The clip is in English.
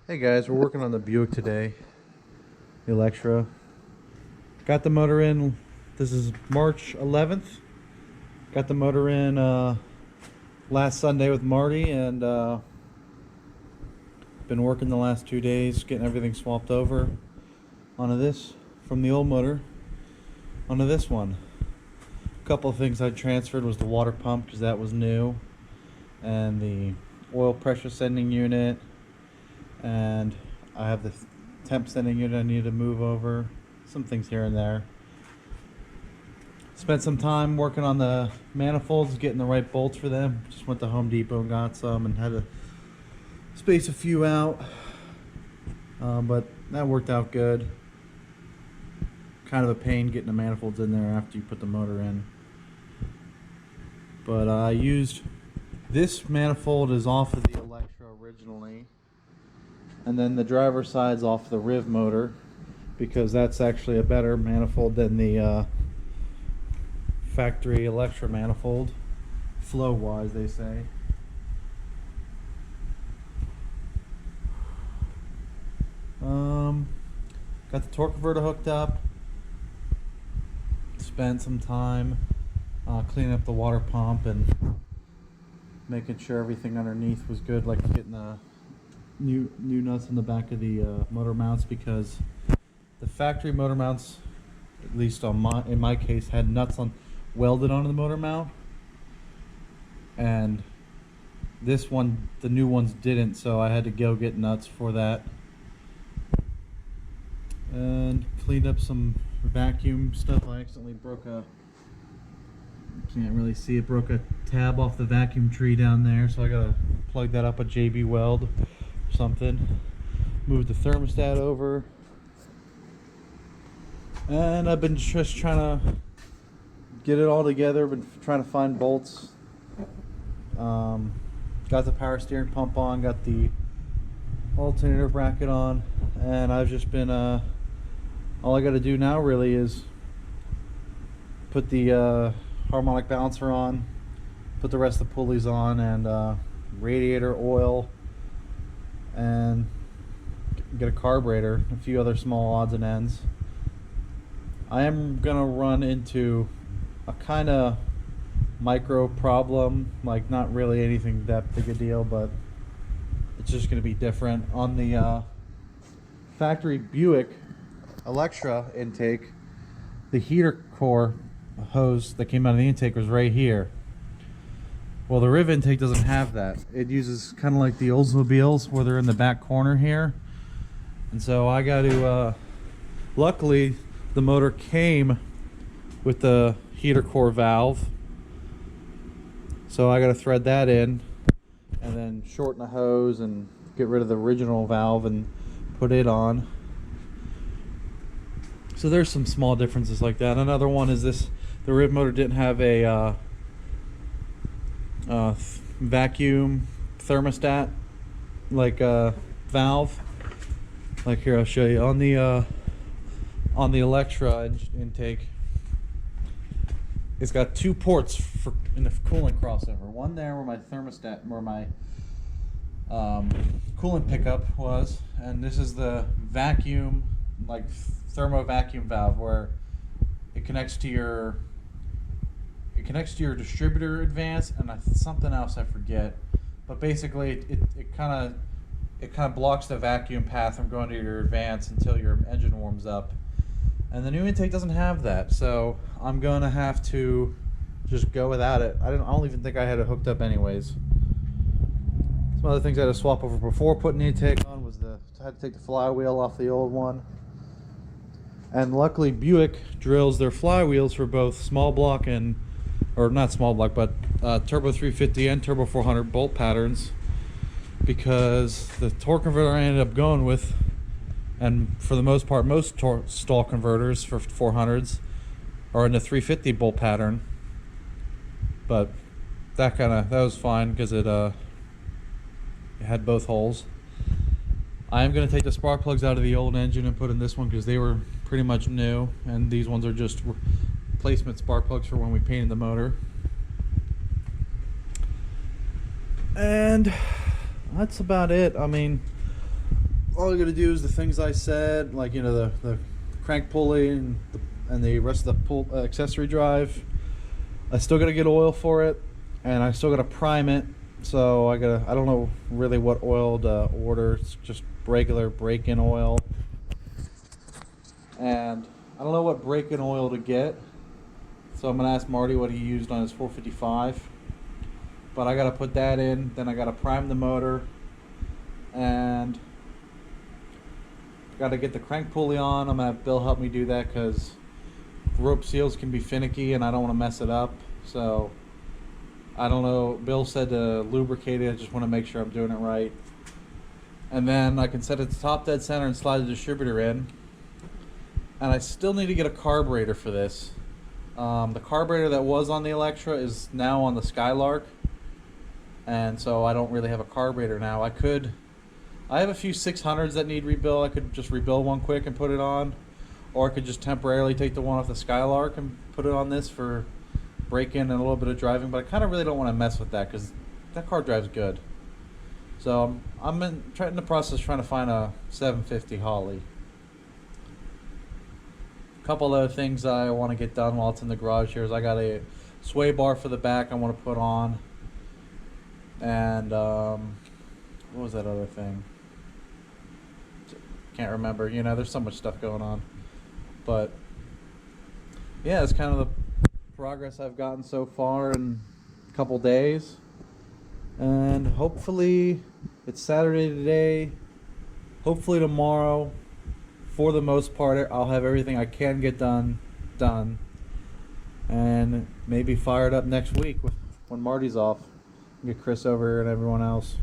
Hey guys, we're working on the Buick today, the Electra. Got the motor in, this is March 11th. Got the motor in last Sunday with Marty, and been working the last 2 days getting everything swapped over onto this, from the old motor onto this one. A couple of things I transferred was the water pump, because that was new, and the oil pressure sending unit, and I have the temp sending unit I need to move over, some things here and there. Spent some time working on the manifolds, getting the right bolts for them. Just went to Home Depot and got some and had to space a few out, but that worked out good. Kind of a pain getting the manifolds in there after you put the motor in, but I used this manifold is off of the Electra originally, and then the driver's side's off the Riv motor, because that's actually a better manifold than the factory Electra manifold, flow wise they say. Got the torque converter hooked up. Spent some time cleaning up the water pump and making sure everything underneath was good, like getting the new nuts in the back of the motor mounts, because the factory motor mounts, at least in my case, had nuts welded onto the motor mount, and this one, the new ones, didn't, so I had to go get nuts for that. And cleaned up some vacuum stuff. I accidentally can't really see it, broke a tab off the vacuum tree down there, so I gotta plug that up a JB weld or something. Moved the thermostat over, and I've been just trying to get it all together. Been trying to find bolts. Got the power steering pump on, got the alternator bracket on, and I've just been all I got to do now really is put the harmonic balancer on, put the rest of the pulleys on, and radiator oil, and get a carburetor, a few other small odds and ends. I am gonna run into a kind of micro problem, like not really anything that big a deal, but it's just gonna be different. On the factory Buick Electra intake, the heater core hose that came out of the intake was right here. Well, the Riv intake doesn't have that. It uses kind of like the Oldsmobiles, where they're in the back corner here. And so I got to, luckily the motor came with the heater core valve, so I got to thread that in and then shorten the hose and get rid of the original valve and put it on. So there's some small differences like that. Another one is this: the Riv motor didn't have a vacuum thermostat, like valve. Like here, I'll show you on the Electra intake. It's got two ports in the coolant crossover. One there where my thermostat, where my coolant pickup was, and this is the vacuum, like thermo vacuum valve, where it connects to your distributor advance and something else I forget. But basically, it kind of blocks the vacuum path from going to your advance until your engine warms up. And the new intake doesn't have that, so I'm gonna have to just go without it. I don't even think I had it hooked up anyways. Some other things I had to swap over before putting the intake on was I had to take the flywheel off the old one. And luckily Buick drills their flywheels for both small block or not small block, but turbo 350 and turbo 400 bolt patterns, because the torque converter I ended up going with, and for the most part most stall converters for 400s are in the 350 bolt pattern, but that was fine because it had both holes. I am going to take the spark plugs out of the old engine and put in this one, because they were pretty much new, and these ones are just replacement spark plugs for when we painted the motor. And that's about it. I mean, all I gotta do is the things I said, like, you know, the crank pulley and the rest of the accessory drive. I still gotta get oil for it, and I still gotta prime it. So I don't know really what oil to order. It's just regular break-in oil, and I don't know what break-in oil to get. So I'm gonna ask Marty what he used on his 455. But I gotta put that in. Then I gotta prime the motor, and got to get the crank pulley on. I'm gonna have Bill help me do that because rope seals can be finicky and I don't want to mess it up. So I don't know. Bill said to lubricate it. I just want to make sure I'm doing it right. And then I can set it to top dead center and slide the distributor in. And I still need to get a carburetor for this. The carburetor that was on the Electra is now on the Skylark, and so I don't really have a carburetor now. I have a few 600s that need rebuild. I could just rebuild one quick and put it on, or I could just temporarily take the one off the Skylark and put it on this for break-in and a little bit of driving. But I kind of really don't want to mess with that because that car drives good. So I'm in the process trying to find a 750 Holly. A couple other things I want to get done while it's in the garage here is I got a sway bar for the back I want to put on, and what was that other thing? Can't remember. You know, there's so much stuff going on. But yeah, it's kind of the progress I've gotten so far in a couple days. And hopefully it's Saturday today. Hopefully tomorrow, for the most part, I'll have everything I can get done. And maybe fire it up next week when Marty's off. Get Chris over here and everyone else.